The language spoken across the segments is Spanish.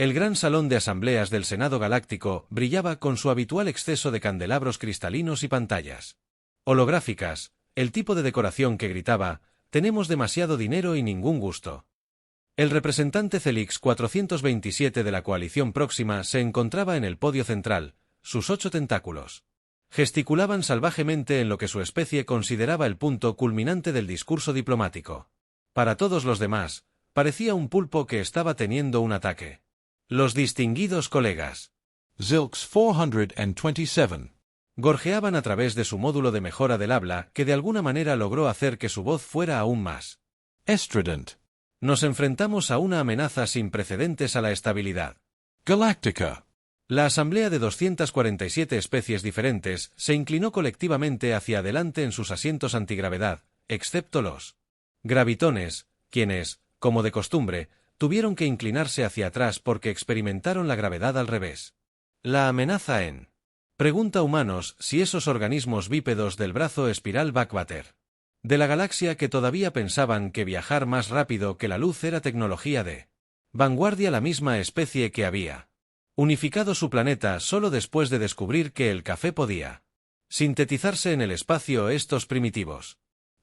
El gran salón de asambleas del Senado Galáctico brillaba con su habitual exceso de candelabros cristalinos y pantallas holográficas, el tipo de decoración que gritaba: «Tenemos demasiado dinero y ningún gusto». El representante Celix 427 de la coalición próxima se encontraba en el podio central, sus 8 tentáculos gesticulaban salvajemente en lo que su especie consideraba el punto culminante del discurso diplomático. Para todos los demás, parecía un pulpo que estaba teniendo un ataque. Los distinguidos colegas Zilx 427 gorjeaban a través de su módulo de mejora del habla, que de alguna manera logró hacer que su voz fuera aún más estrident. Nos enfrentamos a una amenaza sin precedentes a la estabilidad Galactica. La asamblea de 247 especies diferentes se inclinó colectivamente hacia adelante en sus asientos antigravedad, excepto los gravitones, quienes, como de costumbre, tuvieron que inclinarse hacia atrás porque experimentaron la gravedad al revés. La amenaza en pregunta humanos si esos organismos bípedos del brazo espiral Backwater de la galaxia, que todavía pensaban que viajar más rápido que la luz era tecnología de vanguardia, la misma especie que había unificado su planeta solo después de descubrir que el café podía sintetizarse en el espacio. Estos primitivos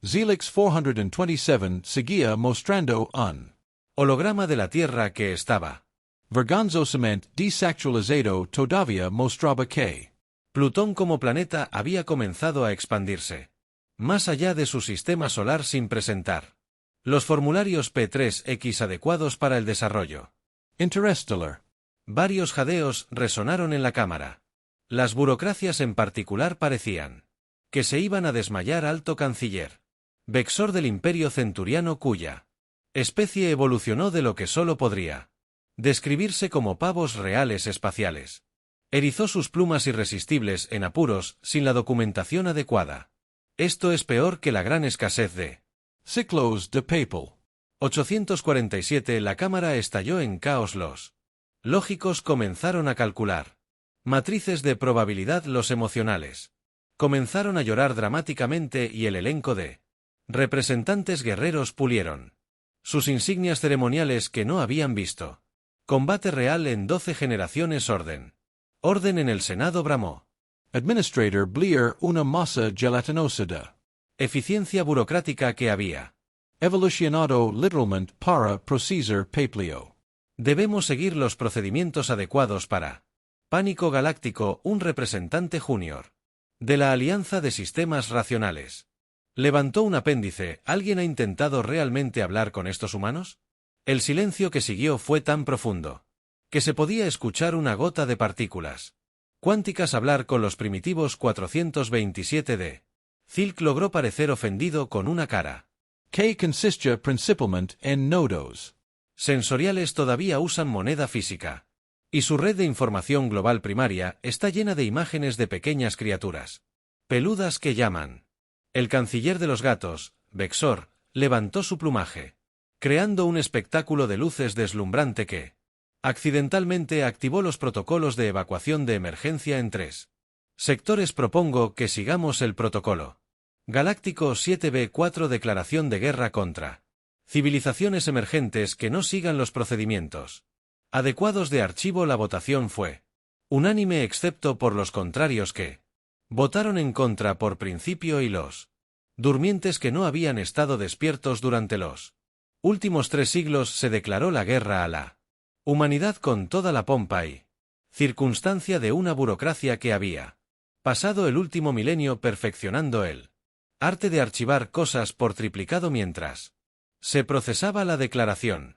Zelix 427 seguía mostrando un holograma de la Tierra que estaba vergonzosamente desactualizado. Todavía mostraba que Plutón como planeta había comenzado a expandirse más allá de su sistema solar sin presentar los formularios P3X adecuados para el desarrollo interstellar. Varios jadeos resonaron en la cámara. Las burocracias en particular parecían que se iban a desmayar. Alto canciller Vexor del Imperio Centuriano, cuya especie evolucionó de lo que solo podría describirse como pavos reales espaciales, erizó sus plumas irresistibles en apuros sin la documentación adecuada. Esto es peor que la gran escasez de ciclos de papel. 847. La cámara estalló en caos. Los lógicos comenzaron a calcular matrices de probabilidad. Los emocionales comenzaron a llorar dramáticamente y el elenco de representantes guerreros pulieron sus insignias ceremoniales que no habían visto combate real en 12 generaciones. Orden en el Senado bramó. Administrator Blear, una masa gelatinosa de Eficiencia burocrática que había evolucionado literalmente para procesar papeleo. Debemos seguir los procedimientos adecuados para Pánico Galáctico. Un representante junior de la Alianza de Sistemas Racionales levantó un apéndice. ¿Alguien ha intentado realmente hablar con estos humanos? El silencio que siguió fue tan profundo que se podía escuchar una gota de partículas cuánticas hablar con los primitivos. 427 de Zilk logró parecer ofendido con una cara Que consiste principalmente en nodos sensoriales. Todavía usan moneda física y su red de información global primaria está llena de imágenes de pequeñas criaturas peludas que llaman. El canciller de los gatos, Vexor, levantó su plumaje, creando un espectáculo de luces deslumbrante que accidentalmente activó los protocolos de evacuación de emergencia en 3 sectores. Propongo que sigamos el protocolo Galáctico 7B4. Declaración de guerra contra civilizaciones emergentes que no sigan los procedimientos adecuados de archivo. La votación fue unánime excepto por los contrarios, que votaron en contra por principio, y los durmientes que no habían estado despiertos durante los últimos 3 siglos. Se declaró la guerra a la humanidad con toda la pompa y circunstancia de una burocracia que había pasado el último milenio perfeccionando el arte de archivar cosas por triplicado mientras se procesaba la declaración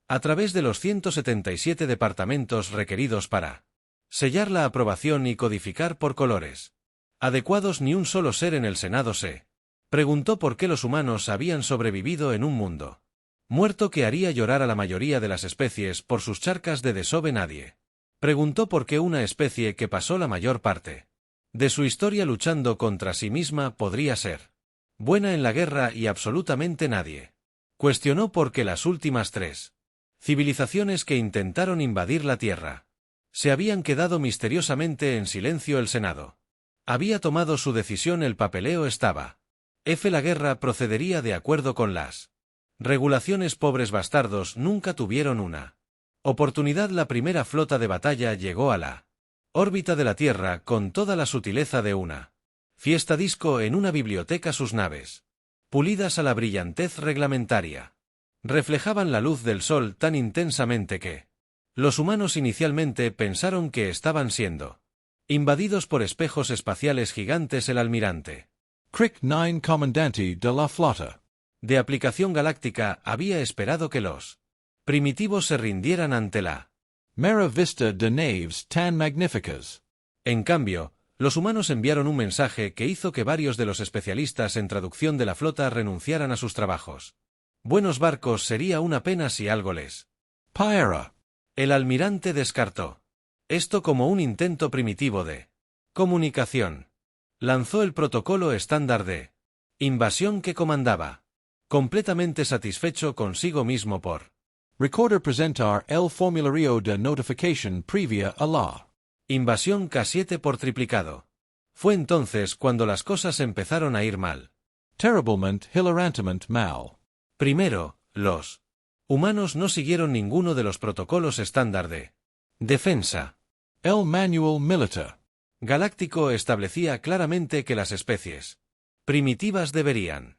a través de los 177 departamentos requeridos para sellar la aprobación y codificar por colores adecuados. Ni un solo ser en el Senado se preguntó por qué los humanos habían sobrevivido en un mundo muerto que haría llorar a la mayoría de las especies por sus charcas de desove. Nadie preguntó por qué una especie que pasó la mayor parte de su historia luchando contra sí misma podría ser buena en la guerra, y absolutamente nadie cuestionó por qué las últimas 3 civilizaciones que intentaron invadir la Tierra se habían quedado misteriosamente en silencio. El Senado había tomado su decisión. El papeleo estaba la guerra procedería de acuerdo con las regulaciones. Pobres bastardos, nunca tuvieron una Oportunidad. La primera flota de batalla llegó a la órbita de la Tierra con toda la sutileza de una fiesta disco en una biblioteca. Sus naves, pulidas a la brillantez reglamentaria, reflejaban la luz del sol tan intensamente que los humanos inicialmente pensaron que estaban siendo invadidos por espejos espaciales gigantes. El almirante Crick 9, Comandante de la Flota, de aplicación galáctica, había esperado que los primitivos se rindieran ante la mera vista de naves tan magníficas. En cambio, los humanos enviaron un mensaje que hizo que varios de los especialistas en traducción de la flota renunciaran a sus trabajos. Buenos barcos, sería una pena si algo les Paera. El almirante descartó esto como un intento primitivo de comunicación. Lanzó el protocolo estándar de invasión que comandaba, completamente satisfecho consigo mismo por Recorder presentar el formulario de notificación previa a la invasión K7 por triplicado. Fue entonces cuando las cosas empezaron a ir mal. terriblemente hilarantemente mal. Primero, los humanos no siguieron ninguno de los protocolos estándar de defensa. El manual militar Galáctico establecía claramente que las especies primitivas deberían.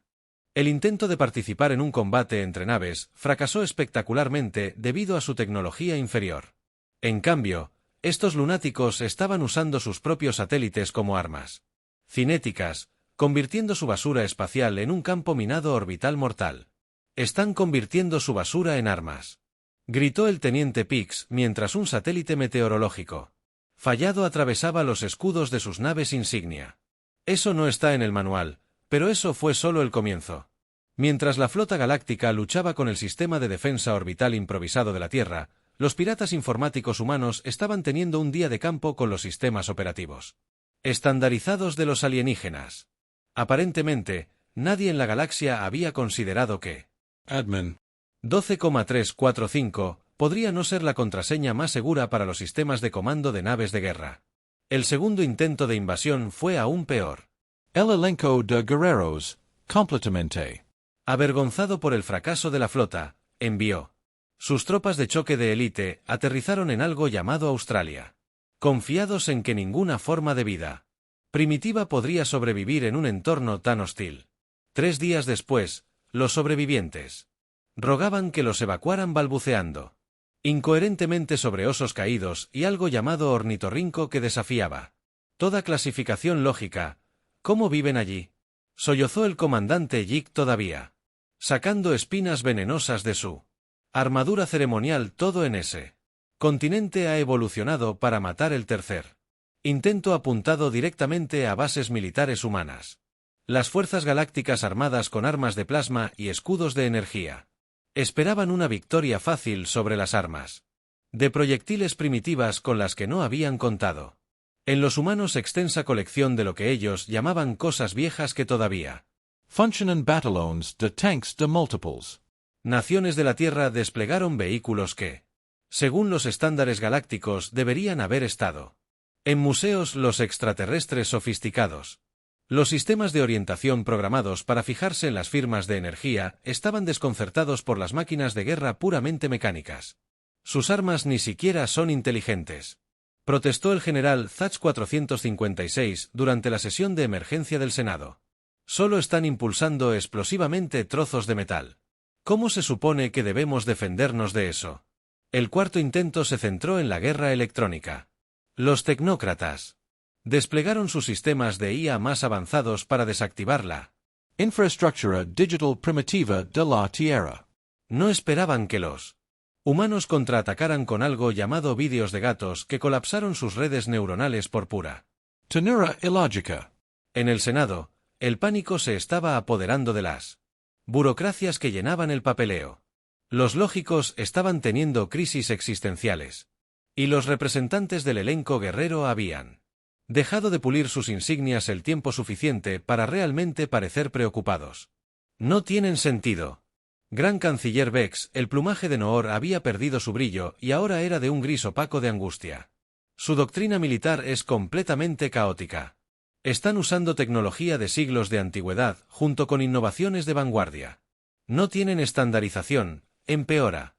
El intento de participar en un combate entre naves fracasó espectacularmente debido a su tecnología inferior. En cambio, estos lunáticos estaban usando sus propios satélites como armas cinéticas, convirtiendo su basura espacial en un campo minado orbital mortal. Están convirtiendo su basura en armas, gritó el teniente Pix mientras un satélite meteorológico fallado atravesaba los escudos de sus naves insignia. Eso no está en el manual, pero eso fue solo el comienzo. Mientras la flota galáctica luchaba con el sistema de defensa orbital improvisado de la Tierra, los piratas informáticos humanos estaban teniendo un día de campo con los sistemas operativos estandarizados de los alienígenas. Aparentemente, nadie en la galaxia había considerado que admin 12,345 podría no ser la contraseña más segura para los sistemas de comando de naves de guerra. El segundo intento de invasión fue aún peor. el elenco de guerreros completamente Avergonzado por el fracaso de la flota, envió sus tropas de choque de élite, aterrizaron en algo llamado Australia, confiados en que ninguna forma de vida primitiva podría sobrevivir en un entorno tan hostil. 3 días después, los sobrevivientes rogaban que los evacuaran balbuceando incoherentemente sobre osos caídos y algo llamado ornitorrinco que desafiaba toda clasificación lógica. ¿Cómo viven allí?, sollozó el comandante Yick todavía, sacando espinas venenosas de su armadura ceremonial. Todo en ese continente ha evolucionado para matar. El tercer intento apuntado directamente a bases militares humanas. Las fuerzas galácticas armadas con armas de plasma y escudos de energía esperaban una victoria fácil sobre las armas de proyectiles primitivas con las que no habían contado. En los humanos, extensa colección de lo que ellos llamaban cosas viejas que todavía funcionan battalions de tanks de multiples. Naciones de la Tierra desplegaron vehículos que, según los estándares galácticos, deberían haber estado en museos. Los extraterrestres sofisticados, los sistemas de orientación programados para fijarse en las firmas de energía, estaban desconcertados por las máquinas de guerra puramente mecánicas. Sus armas ni siquiera son inteligentes, protestó el general Zach 456 durante la sesión de emergencia del Senado. Solo están impulsando explosivamente trozos de metal. ¿Cómo se supone que debemos defendernos de eso? El cuarto intento se centró en la guerra electrónica. Los tecnócratas desplegaron sus sistemas de IA más avanzados para desactivar la infraestructura digital primitiva de la Tierra. No esperaban que los humanos contraatacaran con algo llamado vídeos de gatos que colapsaron sus redes neuronales por pura tenura ilógica. En el Senado, el pánico se estaba apoderando de las burocracias que llenaban el papeleo. Los lógicos estaban teniendo crisis existenciales, y los representantes del elenco guerrero habían dejado de pulir sus insignias el tiempo suficiente para realmente parecer preocupados. No tienen sentido. Gran Canciller Vex, el plumaje de Noor había perdido su brillo y ahora era de un gris opaco de angustia. Su doctrina militar es completamente caótica. Están usando tecnología de siglos de antigüedad junto con innovaciones de vanguardia. No tienen estandarización, empeora.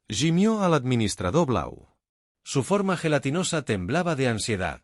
Gimió al administrador Blau. Su forma gelatinosa temblaba de ansiedad.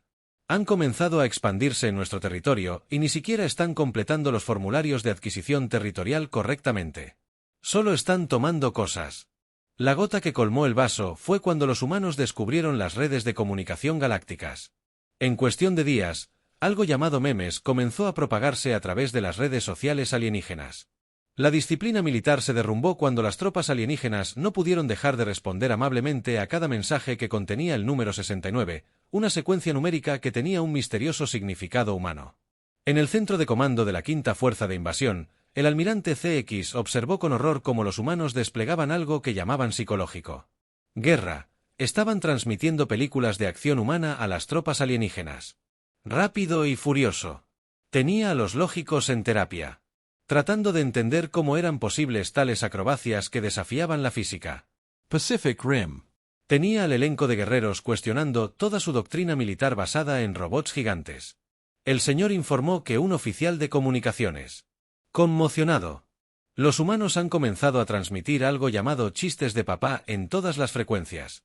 Han comenzado a expandirse en nuestro territorio y ni siquiera están completando los formularios de adquisición territorial correctamente. Solo están tomando cosas. La gota que colmó el vaso fue cuando los humanos descubrieron las redes de comunicación galácticas. En cuestión de días, algo llamado memes comenzó a propagarse a través de las redes sociales alienígenas. La disciplina militar se derrumbó cuando las tropas alienígenas no pudieron dejar de responder amablemente a cada mensaje que contenía el número 69, una secuencia numérica que tenía un misterioso significado humano. En el centro de comando de la Quinta Fuerza de Invasión, el almirante CX observó con horror cómo los humanos desplegaban algo que llamaban psicológico. Guerra. Estaban transmitiendo películas de acción humana a las tropas alienígenas. Rápido y furioso. Tenía a los lógicos en terapia, tratando de entender cómo eran posibles tales acrobacias que desafiaban la física. Pacific Rim. Tenía al elenco de guerreros cuestionando toda su doctrina militar basada en robots gigantes. El señor informó que un oficial de comunicaciones. Conmocionado. Los humanos han comenzado a transmitir algo llamado chistes de papá en todas las frecuencias.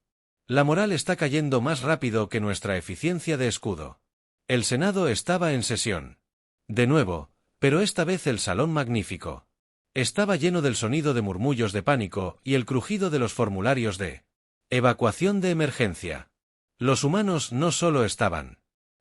La moral está cayendo más rápido que nuestra eficiencia de escudo. El Senado estaba en sesión. De nuevo, pero esta vez el salón magnífico. Estaba lleno del sonido de murmullos de pánico y el crujido de los formularios de evacuación de emergencia. Los humanos no solo estaban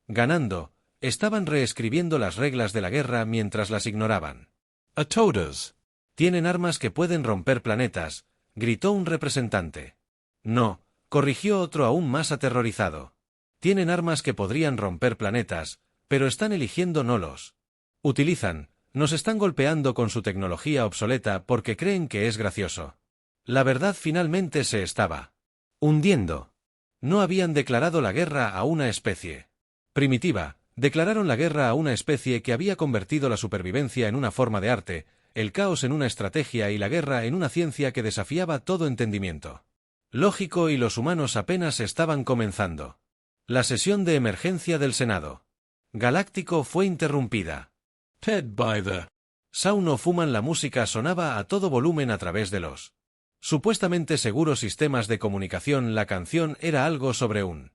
ganando, estaban reescribiendo las reglas de la guerra mientras las ignoraban. A todas. Tienen armas que pueden romper planetas, gritó un representante. No, corrigió otro aún más aterrorizado. Tienen armas que podrían romper planetas, pero están eligiendo no los utilizan, nos están golpeando con su tecnología obsoleta porque creen que es gracioso. La verdad finalmente se estaba hundiendo. No habían declarado la guerra a una especie primitiva, declararon la guerra a una especie que había convertido la supervivencia en una forma de arte, el caos en una estrategia y la guerra en una ciencia que desafiaba todo entendimiento lógico y los humanos apenas estaban comenzando. La sesión de emergencia del Senado Galáctico fue interrumpida. Ted by the Sound of Human. La música sonaba a todo volumen a través de los supuestamente seguros sistemas de comunicación. La canción era algo sobre un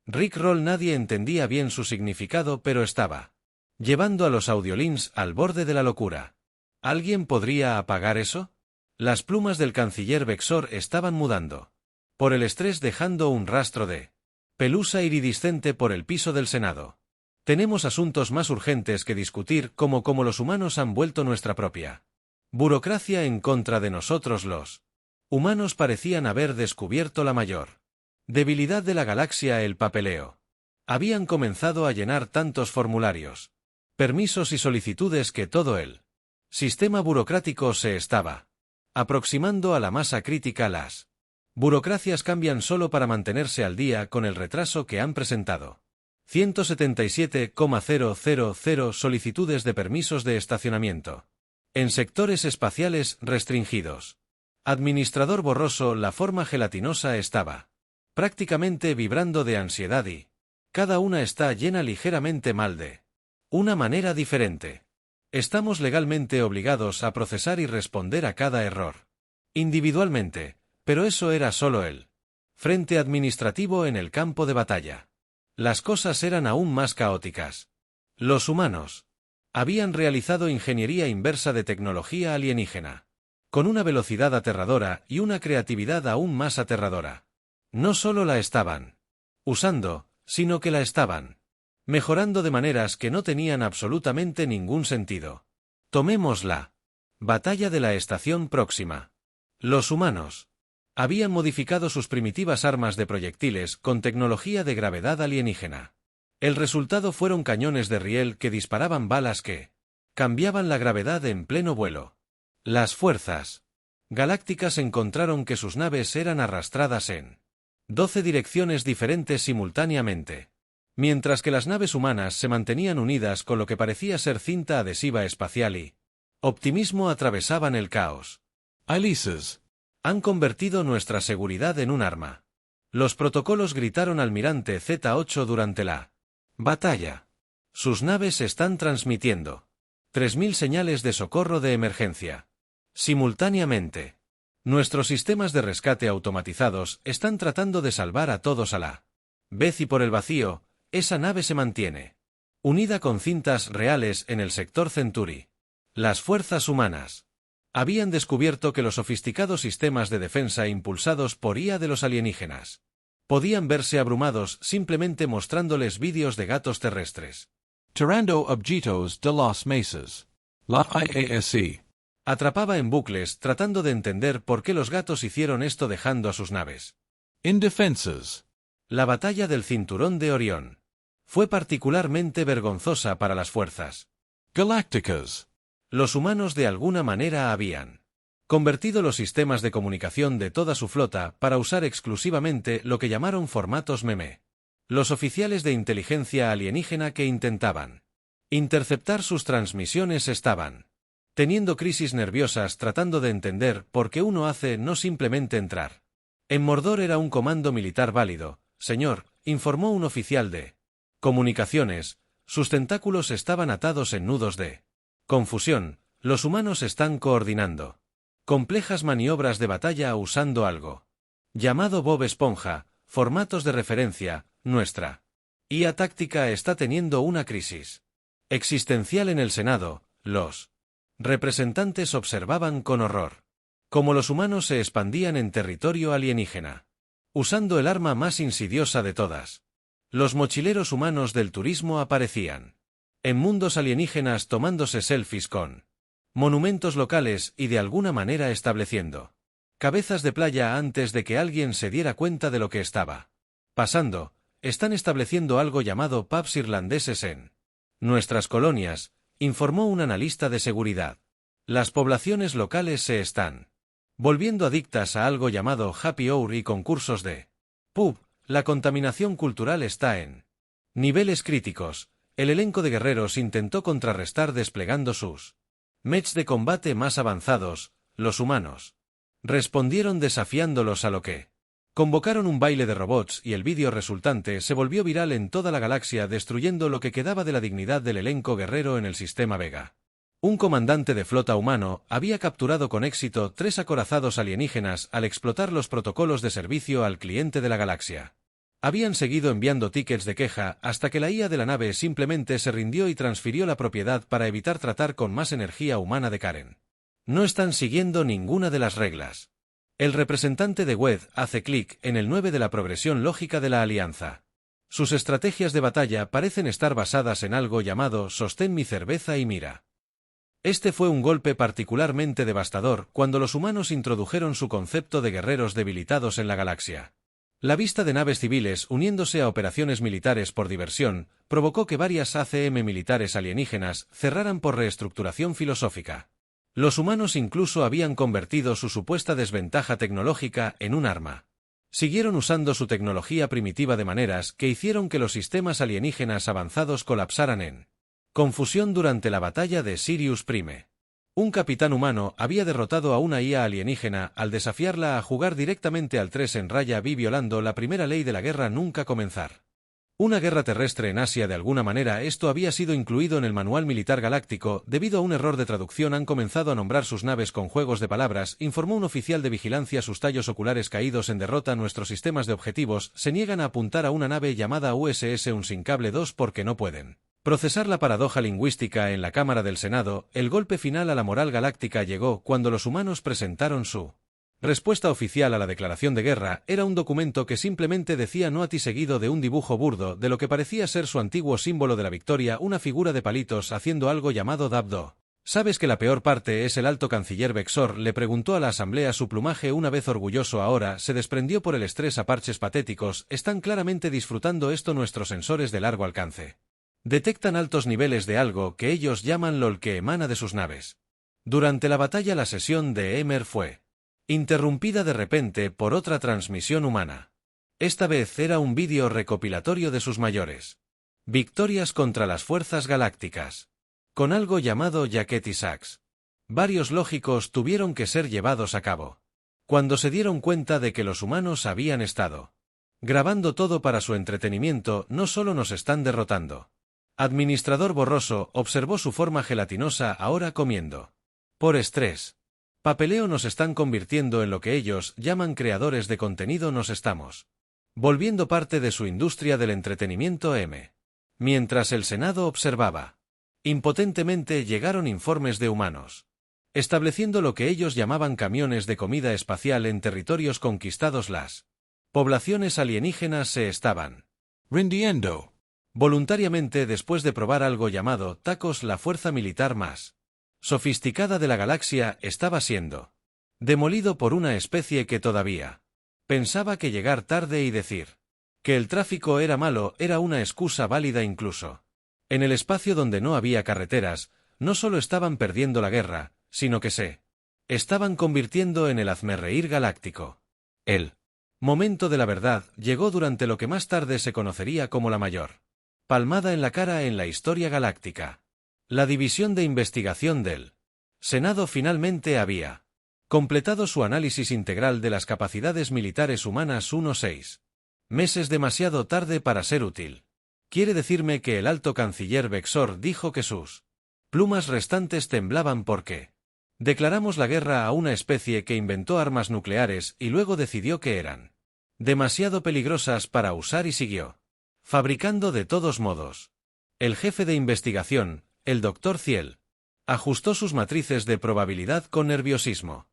Rickroll. Nadie entendía bien su significado, pero estaba llevando a los audiolins al borde de la locura. ¿Alguien podría apagar eso? Las plumas del canciller Vexor estaban mudando por el estrés, dejando un rastro de pelusa iridiscente por el piso del Senado. Tenemos asuntos más urgentes que discutir, como cómo los humanos han vuelto nuestra propia burocracia en contra de nosotros. Los humanos parecían haber descubierto la mayor debilidad de la galaxia: el papeleo. Habían comenzado a llenar tantos formularios, permisos y solicitudes que todo el sistema burocrático se estaba aproximando a la masa crítica. Las burocracias cambian solo para mantenerse al día con el retraso que han presentado. 177,000 solicitudes de permisos de estacionamiento en sectores espaciales restringidos. Administrador borroso. La forma gelatinosa estaba prácticamente vibrando de ansiedad y cada una está llena ligeramente mal de una manera diferente. Estamos legalmente obligados a procesar y responder a cada error individualmente, pero eso era solo el frente administrativo. En el campo de batalla, las cosas eran aún más caóticas. Los humanos habían realizado ingeniería inversa de tecnología alienígena, con una velocidad aterradora y una creatividad aún más aterradora. No solo la estaban usando, sino que la estaban mejorando de maneras que no tenían absolutamente ningún sentido. Tomemos la batalla de la estación próxima. Los humanos habían modificado sus primitivas armas de proyectiles con tecnología de gravedad alienígena. El resultado fueron cañones de riel que disparaban balas que cambiaban la gravedad en pleno vuelo. Las fuerzas galácticas encontraron que sus naves eran arrastradas en 12 direcciones diferentes simultáneamente, mientras que las naves humanas se mantenían unidas con lo que parecía ser cinta adhesiva espacial y optimismo atravesaban el caos. Ilices. Han convertido nuestra seguridad en un arma. Los protocolos, gritaron Almirante Z8 durante la batalla. Sus naves están transmitiendo 3000 señales de socorro de emergencia simultáneamente. Nuestros sistemas de rescate automatizados están tratando de salvar a todos a la vez y por el vacío, esa nave se mantiene unida con cintas reales en el sector Centuri. Las fuerzas humanas habían descubierto que los sofisticados sistemas de defensa impulsados por IA de los alienígenas podían verse abrumados simplemente mostrándoles vídeos de gatos terrestres. Tirando objetos de las mesas. La IASC Atrapaba en bucles tratando de entender por qué los gatos hicieron esto dejando a sus naves indefensas. La batalla del Cinturón de Orión fue particularmente vergonzosa para las fuerzas galácticas. Los humanos de alguna manera habían convertido los sistemas de comunicación de toda su flota para usar exclusivamente lo que llamaron formatos meme. Los oficiales de inteligencia alienígena que intentaban interceptar sus transmisiones estaban teniendo crisis nerviosas tratando de entender por qué uno hace no simplemente entrar. En Mordor era un comando militar válido, señor, informó un oficial de comunicaciones, sus tentáculos estaban atados en nudos de confusión, los humanos están coordinando complejas maniobras de batalla usando algo llamado Bob Esponja, formatos de referencia, nuestra IA táctica está teniendo una crisis existencial en el Senado, los representantes observaban con horror cómo los humanos se expandían en territorio alienígena, usando el arma más insidiosa de todas. Los mochileros humanos del turismo aparecían en mundos alienígenas tomándose selfies con monumentos locales y de alguna manera estableciendo cabezas de playa antes de que alguien se diera cuenta de lo que estaba pasando. Están estableciendo algo llamado pubs irlandeses en nuestras colonias, informó un analista de seguridad. Las poblaciones locales se están volviendo adictas a algo llamado happy hour y concursos de pub. La contaminación cultural está en niveles críticos. El elenco de guerreros intentó contrarrestar desplegando sus mechs de combate más avanzados. Los humanos respondieron desafiándolos a lo que convocaron un baile de robots y el vídeo resultante se volvió viral en toda la galaxia destruyendo lo que quedaba de la dignidad del elenco guerrero en el sistema Vega. Un comandante de flota humano había capturado con éxito 3 acorazados alienígenas al explotar los protocolos de servicio al cliente de la galaxia. Habían seguido enviando tickets de queja hasta que la IA de la nave simplemente se rindió y transfirió la propiedad para evitar tratar con más energía humana de Karen. No están siguiendo ninguna de las reglas. El representante de WED hace clic en el 9 de la progresión lógica de la alianza. Sus estrategias de batalla parecen estar basadas en algo llamado sostén mi cerveza y mira. Este fue un golpe particularmente devastador cuando los humanos introdujeron su concepto de guerreros debilitados en la galaxia. La vista de naves civiles uniéndose a operaciones militares por diversión provocó que varias ACM militares alienígenas cerraran por reestructuración filosófica. Los humanos incluso habían convertido su supuesta desventaja tecnológica en un arma. Siguieron usando su tecnología primitiva de maneras que hicieron que los sistemas alienígenas avanzados colapsaran en confusión durante la batalla de Sirius Prime. Un capitán humano había derrotado a una IA alienígena al desafiarla a jugar directamente al 3 en raya B violando la primera ley de la guerra nunca comenzar. Una guerra terrestre en Asia de alguna manera esto había sido incluido en el manual militar galáctico debido a un error de traducción han comenzado a nombrar sus naves con juegos de palabras, informó un oficial de vigilancia sus tallos oculares caídos en derrota nuestros sistemas de objetivos se niegan a apuntar a una nave llamada USS Unsinkable 2 porque no pueden procesar la paradoja lingüística en la Cámara del Senado. El golpe final a la moral galáctica llegó cuando los humanos presentaron su respuesta oficial a la declaración de guerra. Era un documento que simplemente decía no a ti seguido de un dibujo burdo de lo que parecía ser su antiguo símbolo de la victoria, una figura de palitos haciendo algo llamado dabdo. ¿Sabes que la peor parte es el alto canciller Vexor? Le preguntó a la asamblea. Su plumaje una vez orgulloso ahora se desprendió por el estrés a parches patéticos. Están claramente disfrutando esto nuestros sensores de largo alcance. Detectan altos niveles de algo que ellos llaman LOL que emana de sus naves. Durante la batalla la sesión de Emer fue interrumpida de repente por otra transmisión humana. Esta vez era un vídeo recopilatorio de sus mayores victorias contra las fuerzas galácticas, con algo llamado Jacket y Sax. Varios lógicos tuvieron que ser llevados a cabo. Cuando se dieron cuenta de que los humanos habían estado grabando todo para su entretenimiento, no solo nos están derrotando. Administrador borroso observó su forma gelatinosa ahora comiendo. Por estrés. Papeleo nos están convirtiendo en lo que ellos llaman creadores de contenido, nos estamos volviendo parte de su industria del entretenimiento M. Mientras el Senado observaba impotentemente, llegaron informes de humanos estableciendo lo que ellos llamaban camiones de comida espacial en territorios conquistados. Las poblaciones alienígenas se estaban rindiendo voluntariamente después de probar algo llamado tacos. La fuerza militar más sofisticada de la galaxia estaba siendo demolido por una especie que todavía pensaba que llegar tarde y decir que el tráfico era malo era una excusa válida. Incluso en el espacio donde no había carreteras, no solo estaban perdiendo la guerra, sino que se estaban convirtiendo en el hazmerreír galáctico. El momento de la verdad llegó durante lo que más tarde se conocería como la mayor palmada en la cara en la historia galáctica. La División de Investigación del Senado finalmente había completado su análisis integral de las capacidades militares humanas. 6 meses demasiado tarde para ser útil. Quiere decirme que el alto canciller Bexor dijo que sus plumas restantes temblaban porque declaramos la guerra a una especie que inventó armas nucleares y luego decidió que eran demasiado peligrosas para usar y siguió fabricando de todos modos. El jefe de investigación, el Dr. Ciel, ajustó sus matrices de probabilidad con nerviosismo.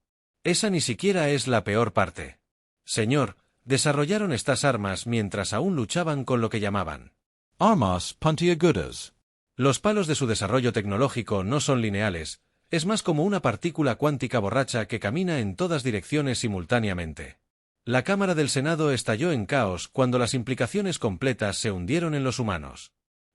Esa ni siquiera es la peor parte. Señor, desarrollaron estas armas mientras aún luchaban con lo que llamaban armas puntiagudas. Los palos de su desarrollo tecnológico no son lineales, es más como una partícula cuántica borracha que camina en todas direcciones simultáneamente. La Cámara del Senado estalló en caos cuando las implicaciones completas se hundieron en los humanos.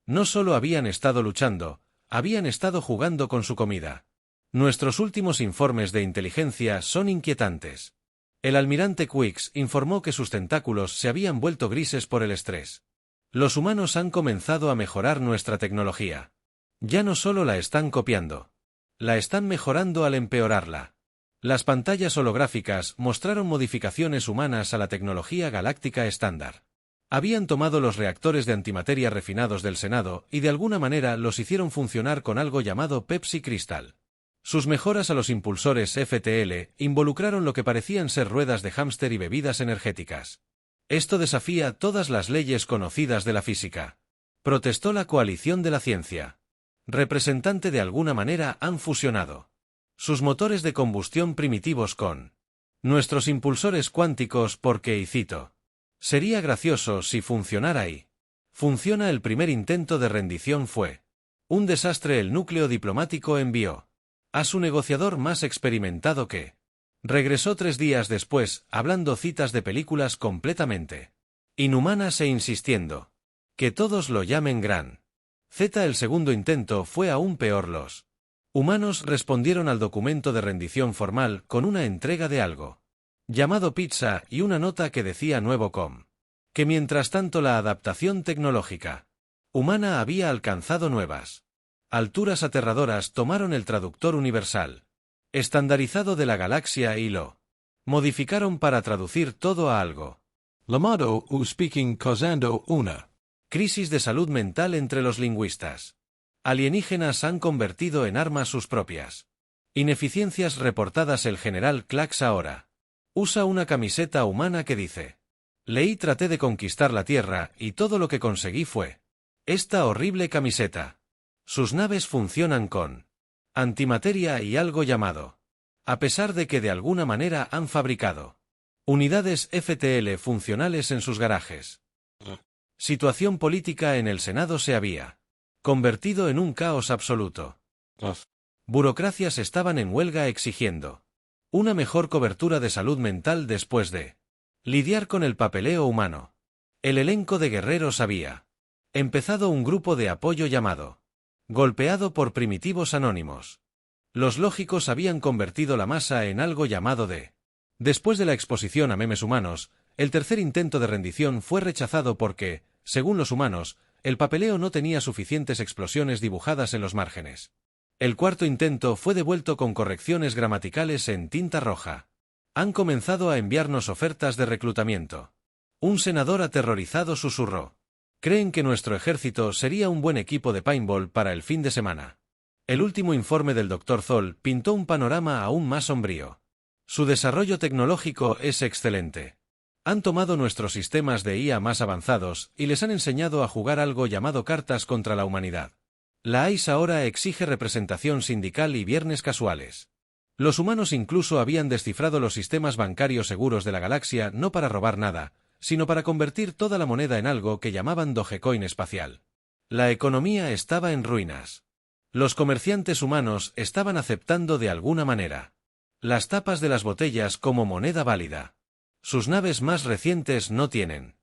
No solo habían estado luchando, habían estado jugando con su comida. Nuestros últimos informes de inteligencia son inquietantes. El almirante Quix informó que sus tentáculos se habían vuelto grises por el estrés. Los humanos han comenzado a mejorar nuestra tecnología. Ya no solo la están copiando, la están mejorando al empeorarla. Las pantallas holográficas mostraron modificaciones humanas a la tecnología galáctica estándar. Habían tomado los reactores de antimateria refinados del Senado y de alguna manera los hicieron funcionar con algo llamado Pepsi Crystal. Sus mejoras a los impulsores FTL involucraron lo que parecían ser ruedas de hámster y bebidas energéticas. Esto desafía todas las leyes conocidas de la física. Protestó la coalición de la ciencia. Representante de alguna manera han fusionado sus motores de combustión primitivos con nuestros impulsores cuánticos porque, y cito, sería gracioso si funcionara y funciona. El primer intento de rendición fue un desastre. El núcleo diplomático envió a su negociador más experimentado que regresó 3 días después, hablando citas de películas completamente inhumanas e insistiendo que todos lo llamen Gran Z. El segundo intento fue aún peor. Los humanos respondieron al documento de rendición formal con una entrega de algo llamado pizza y una nota que decía nuevo que mientras tanto la adaptación tecnológica humana había alcanzado nuevas alturas aterradoras. Tomaron el traductor universal estandarizado de la galaxia y lo modificaron para traducir todo a algo llamado speaking causando una crisis de salud mental entre los lingüistas. Alienígenas han convertido en armas sus propias ineficiencias reportadas. El general Clax ahora usa una camiseta humana que dice: leí, traté de conquistar la Tierra y todo lo que conseguí fue esta horrible camiseta. Sus naves funcionan con antimateria y algo llamado, a pesar de que de alguna manera han fabricado unidades FTL funcionales en sus garajes. Situación política en el Senado se había convertido en un caos absoluto. Burocracias estaban en huelga exigiendo una mejor cobertura de salud mental después de lidiar con el papeleo humano. El elenco de guerreros había empezado un grupo de apoyo llamado golpeado por primitivos anónimos. Los lógicos habían convertido la masa en algo llamado de. Después de la exposición a memes humanos, el tercer intento de rendición fue rechazado porque, según los humanos, el papeleo no tenía suficientes explosiones dibujadas en los márgenes. El cuarto intento fue devuelto con correcciones gramaticales en tinta roja. Han comenzado a enviarnos ofertas de reclutamiento. Un senador aterrorizado susurró: creen que nuestro ejército sería un buen equipo de paintball para el fin de semana. El último informe del Dr. Zoll pintó un panorama aún más sombrío. Su desarrollo tecnológico es excelente. Han tomado nuestros sistemas de IA más avanzados y les han enseñado a jugar algo llamado cartas contra la humanidad. La ICE ahora exige representación sindical y viernes casuales. Los humanos incluso habían descifrado los sistemas bancarios seguros de la galaxia no para robar nada, sino para convertir toda la moneda en algo que llamaban Dogecoin espacial. La economía estaba en ruinas. Los comerciantes humanos estaban aceptando de alguna manera las tapas de las botellas como moneda válida. Sus naves más recientes no tienen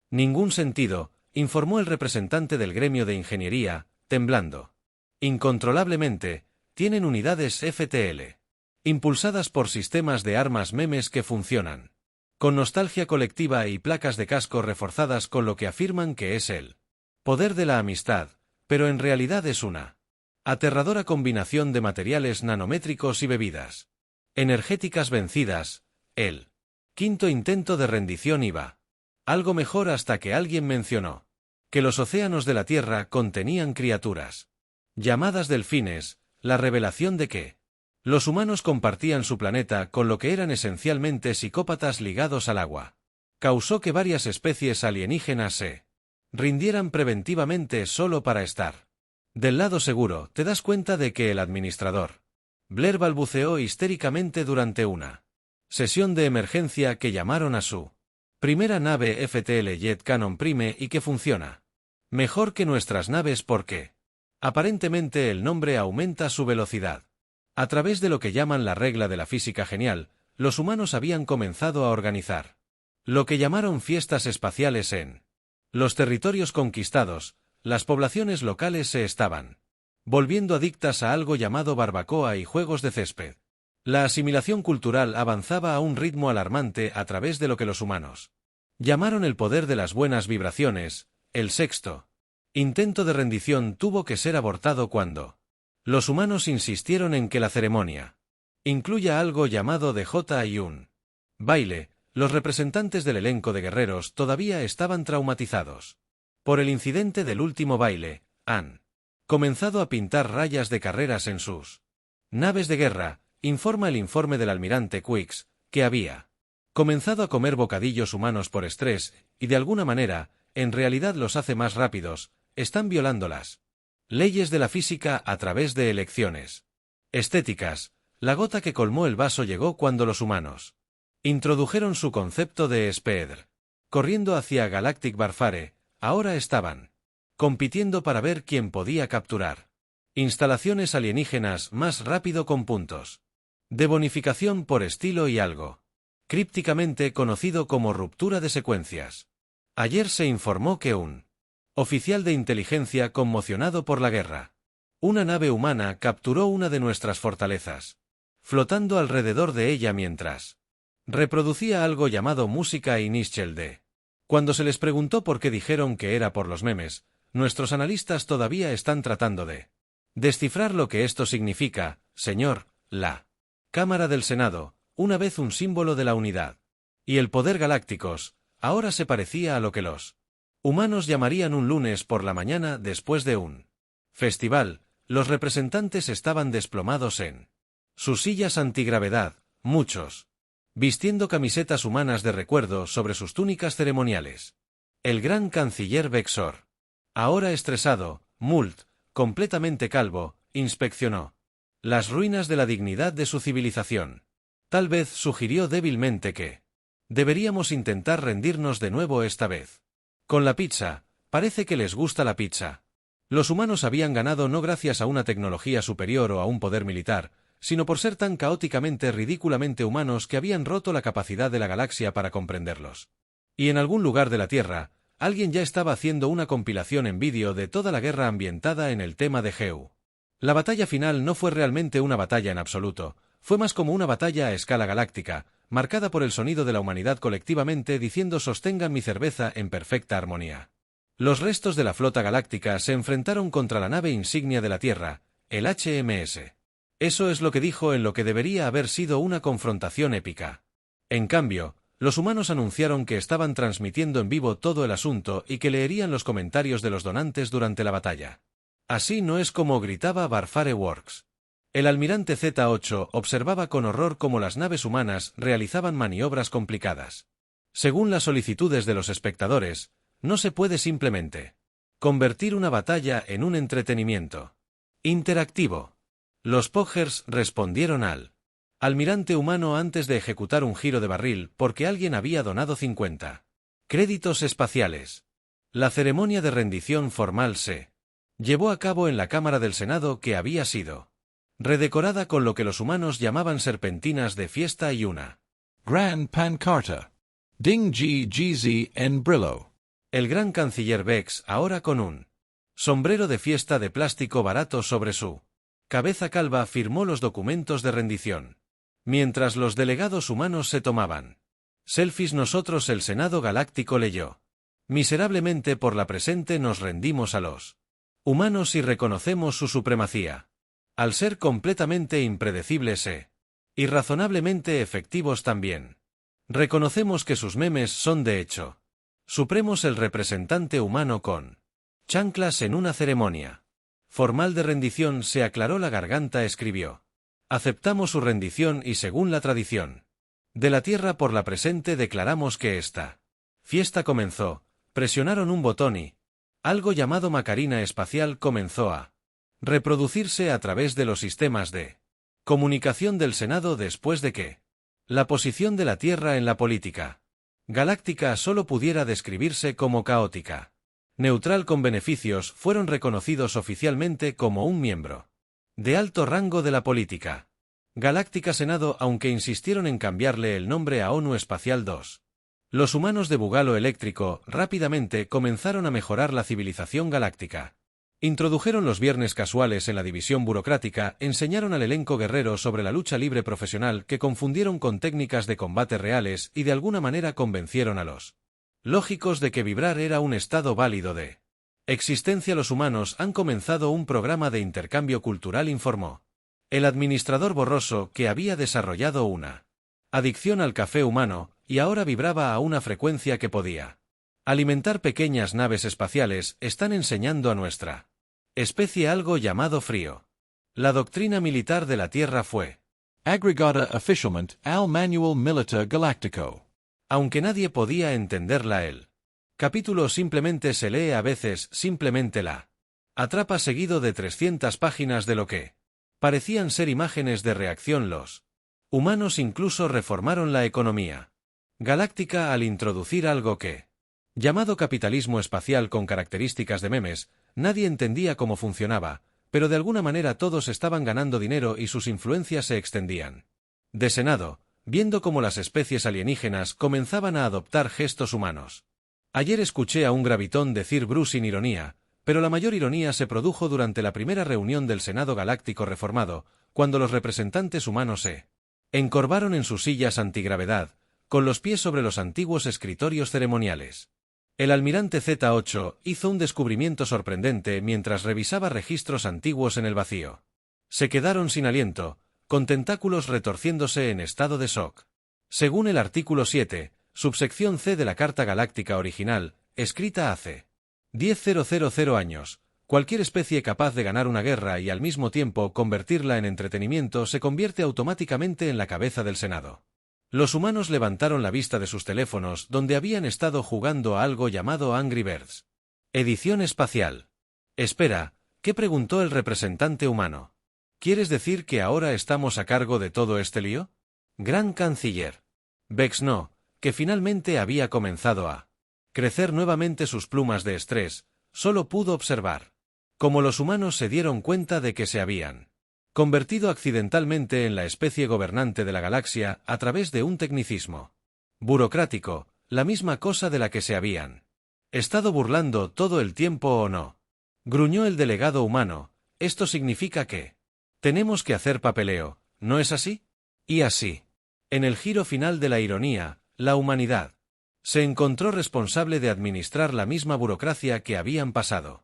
ningún sentido, informó el representante del gremio de ingeniería, temblando. Incontrolablemente, tienen unidades FTL, impulsadas por sistemas de armas memes que funcionan con nostalgia colectiva y placas de casco reforzadas con lo que afirman que es el poder de la amistad, pero en realidad es una aterradora combinación de materiales nanométricos y bebidas energéticas vencidas. El quinto intento de rendición iba algo mejor hasta que alguien mencionó que los océanos de la Tierra contenían criaturas llamadas delfines, la revelación de que los humanos compartían su planeta con lo que eran esencialmente psicópatas ligados al agua. Causó que varias especies alienígenas se rindieran preventivamente solo para estar del lado seguro. Te das cuenta de que el administrador Blair balbuceó histéricamente durante una sesión de emergencia que llamaron a su primera nave FTL Jet Cannon Prime y que funciona mejor que nuestras naves porque aparentemente el nombre aumenta su velocidad. A través de lo que llaman la regla de la física genial, los humanos habían comenzado a organizar lo que llamaron fiestas espaciales en los territorios conquistados. Las poblaciones locales se estaban volviendo adictas a algo llamado barbacoa y juegos de césped. La asimilación cultural avanzaba a un ritmo alarmante a través de lo que los humanos llamaron el poder de las buenas vibraciones. El sexto intento de rendición tuvo que ser abortado cuando los humanos insistieron en que la ceremonia incluya algo llamado DJ y un baile. Los representantes del elenco de guerreros todavía estaban traumatizados por el incidente del último baile. Han comenzado a pintar rayas de carreras en sus naves de guerra, informa el informe del almirante Quix, que había comenzado a comer bocadillos humanos por estrés, y de alguna manera, en realidad los hace más rápidos. Están violando las leyes de la física a través de elecciones estéticas. La gota que colmó el vaso llegó cuando los humanos introdujeron su concepto de Speed. Corriendo hacia Galactic Warfare, ahora estaban compitiendo para ver quién podía capturar instalaciones alienígenas más rápido con puntos de bonificación por estilo y algo crípticamente conocido como ruptura de secuencias. Ayer se informó que un oficial de inteligencia conmocionado por la guerra, una nave humana capturó una de nuestras fortalezas, flotando alrededor de ella mientras reproducía algo llamado música initial de. Cuando se les preguntó por qué dijeron que era por los memes, nuestros analistas todavía están tratando de descifrar lo que esto significa, señor. La Cámara del Senado, una vez un símbolo de la unidad y el poder galácticos, ahora se parecía a lo que los humanos llamarían un lunes por la mañana después de un festival. Los representantes estaban desplomados en sus sillas antigravedad, muchos vistiendo camisetas humanas de recuerdo sobre sus túnicas ceremoniales. El gran canciller Vexor, ahora estresado, Mult, completamente calvo, inspeccionó las ruinas de la dignidad de su civilización. Tal vez sugirió débilmente que deberíamos intentar rendirnos de nuevo esta vez. Con la pizza, parece que les gusta la pizza. Los humanos habían ganado no gracias a una tecnología superior o a un poder militar, sino por ser tan caóticamente ridículamente humanos que habían roto la capacidad de la galaxia para comprenderlos. Y en algún lugar de la Tierra, alguien ya estaba haciendo una compilación en vídeo de toda la guerra ambientada en el tema de Geu. La batalla final no fue realmente una batalla en absoluto, fue más como una batalla a escala galáctica, marcada por el sonido de la humanidad colectivamente diciendo sostengan mi cerveza en perfecta armonía. Los restos de la flota galáctica se enfrentaron contra la nave insignia de la Tierra, el HMS. Eso es lo que dijo en lo que debería haber sido una confrontación épica. En cambio, los humanos anunciaron que estaban transmitiendo en vivo todo el asunto y que leerían los comentarios de los donantes durante la batalla. Así no es como gritaba Warfare Works. El almirante Z8 observaba con horror cómo las naves humanas realizaban maniobras complicadas. Según las solicitudes de los espectadores, no se puede simplemente convertir una batalla en un entretenimiento interactivo. Los Poggers respondieron al almirante humano antes de ejecutar un giro de barril porque alguien había donado 50 créditos espaciales. La ceremonia de rendición formal se llevó a cabo en la Cámara del Senado, que había sido redecorada con lo que los humanos llamaban serpentinas de fiesta y una Gran Pancarta. Ding GZ en Brillo. El gran canciller Bex, ahora con un sombrero de fiesta de plástico barato sobre su cabeza calva, firmó los documentos de rendición. Mientras los delegados humanos se tomaban selfies, nosotros, el Senado Galáctico, leyó: miserablemente por la presente nos rendimos a los humanos y reconocemos su supremacía. Al ser completamente impredecibles e irrazonablemente efectivos también, reconocemos que sus memes son de hecho supremos. El representante humano, con chanclas en una ceremonia formal de rendición, se aclaró la garganta, escribió: aceptamos su rendición y, según la tradición de la Tierra, por la presente declaramos que esta fiesta comenzó. Presionaron un botón y algo llamado Macarina espacial comenzó a reproducirse a través de los sistemas de comunicación del Senado después de que la posición de la Tierra en la política galáctica solo pudiera describirse como caótica. Neutral con beneficios, fueron reconocidos oficialmente como un miembro de alto rango de la política galáctica Senado, aunque insistieron en cambiarle el nombre a ONU Espacial 2. Los humanos de Bugalo Eléctrico rápidamente comenzaron a mejorar la civilización galáctica. Introdujeron los viernes casuales en la división burocrática, enseñaron al elenco guerrero sobre la lucha libre profesional, que confundieron con técnicas de combate reales, y de alguna manera convencieron a los lógicos de que vibrar era un estado válido de existencia. Los humanos han comenzado un programa de intercambio cultural, informó el administrador borroso, que había desarrollado una adicción al café humano, y ahora vibraba a una frecuencia que podía alimentar pequeñas naves espaciales. Están enseñando a nuestra especie algo llamado frío. La doctrina militar de la Tierra fue Agregada officialmente al Manual Militar Galáctico. Aunque nadie podía entenderla, el capítulo simplemente se lee a veces, simplemente la atrapa, seguido de 300 páginas de lo que parecían ser imágenes de reacción. Los humanos incluso reformaron la economía galáctica al introducir algo que llamado capitalismo espacial, con características de memes. Nadie entendía cómo funcionaba, pero de alguna manera todos estaban ganando dinero y sus influencias se extendían de Senado, viendo cómo las especies alienígenas comenzaban a adoptar gestos humanos. Ayer escuché a un gravitón decir Bruce sin ironía, pero la mayor ironía se produjo durante la primera reunión del Senado Galáctico reformado, cuando los representantes humanos se encorvaron en sus sillas antigravedad, con los pies sobre los antiguos escritorios ceremoniales. El almirante Z8 hizo un descubrimiento sorprendente mientras revisaba registros antiguos en el vacío. Se quedaron sin aliento, con tentáculos retorciéndose en estado de shock. Según el artículo 7, subsección C de la Carta Galáctica original, escrita hace 10.000 años, cualquier especie capaz de ganar una guerra y al mismo tiempo convertirla en entretenimiento se convierte automáticamente en la cabeza del Senado. Los humanos levantaron la vista de sus teléfonos, donde habían estado jugando a algo llamado Angry Birds. Edición espacial. Espera, ¿qué? Preguntó el representante humano. ¿Quieres decir que ahora estamos a cargo de todo este lío? Gran canciller. Bex no, que finalmente había comenzado a crecer nuevamente sus plumas de estrés, solo pudo observar cómo los humanos se dieron cuenta de que se habían convertido accidentalmente en la especie gobernante de la galaxia a través de un tecnicismo burocrático, la misma cosa de la que se habían estado burlando todo el tiempo, ¿o no? Gruñó el delegado humano. Esto significa que tenemos que hacer papeleo, ¿no es así? Y así, en el giro final de la ironía, la humanidad se encontró responsable de administrar la misma burocracia que habían pasado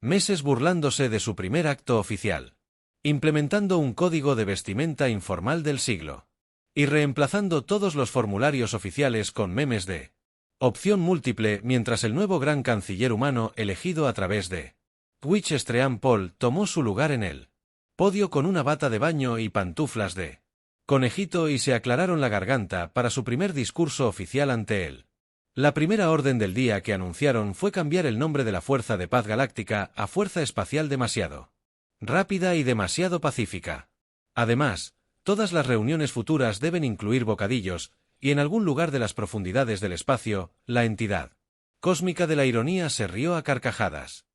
meses burlándose de su primer acto oficial, implementando un código de vestimenta informal del siglo y reemplazando todos los formularios oficiales con memes de opción múltiple, mientras el nuevo gran canciller humano, elegido a través de Estrean Paul tomó su lugar en el podio con una bata de baño y pantuflas de conejito y se aclararon la garganta para su primer discurso oficial ante él. La primera orden del día que anunciaron fue cambiar el nombre de la Fuerza de Paz Galáctica a Fuerza Espacial demasiado rápida y demasiado pacífica. Además, todas las reuniones futuras deben incluir bocadillos, y en algún lugar de las profundidades del espacio, la entidad cósmica de la ironía se rió a carcajadas.